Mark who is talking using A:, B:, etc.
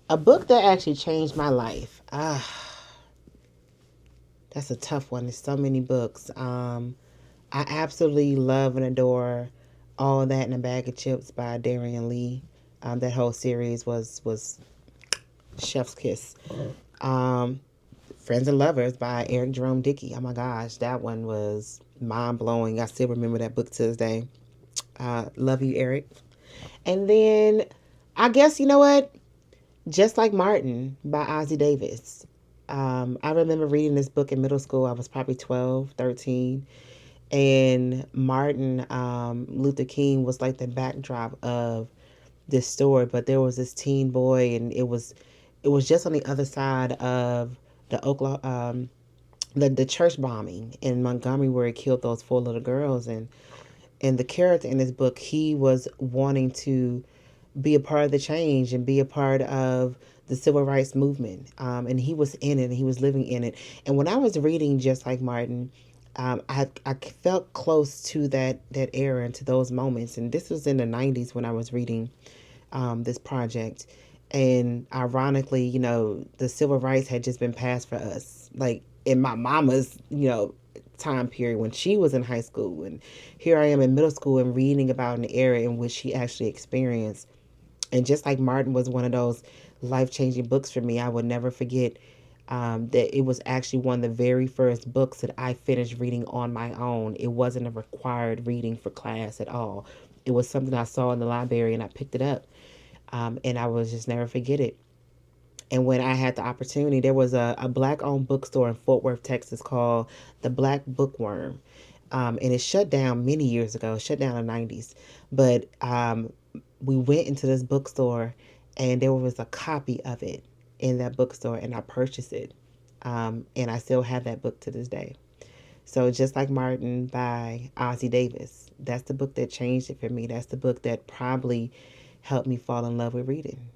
A: A book that actually changed my life. That's a tough one. There's so many books. I absolutely love and adore All That in a Bag of Chips by Darian Lee. That whole series was chef's kiss. Um, Friends and Lovers by Eric Jerome Dickey. Oh my gosh, that one was mind blowing. I still remember that book to this day. Love you, Eric. And then I guess you know what? Just Like Martin by Ozzie Davis. I remember reading this book in middle school. I was probably 12, 13. And Martin Luther King was like the backdrop of this story. But there was this teen boy, and it was just on the other side of the Oklahoma the church bombing in Montgomery where he killed those four little girls. And the character in this book, he was wanting to be a part of the change and be a part of the civil rights movement. And he was in it and he was living in it. And when I was reading Just Like Martin, I felt close to that era and to those moments. And this was in the 90s when I was reading this project. And ironically, the civil rights had just been passed for us, like in my mama's, time period when she was in high school. And here I am in middle school and reading about an era in which she actually experienced. And Just Like Martin was one of those life changing books for me. I would never forget that it was actually one of the very first books that I finished reading on my own. It wasn't a required reading for class at all. It was something I saw in the library and I picked it up. And I will just never forget it. And when I had the opportunity, there was a black owned bookstore in Fort Worth, Texas called The Black Bookworm. And it shut down many years ago, it shut down in the 90s. But we went into this bookstore and there was a copy of it in that bookstore, and I purchased it. And I still have that book to this day. So Just Like Martin by Ozzie Davis. That's the book that changed it for me. That's the book that probably helped me fall in love with reading.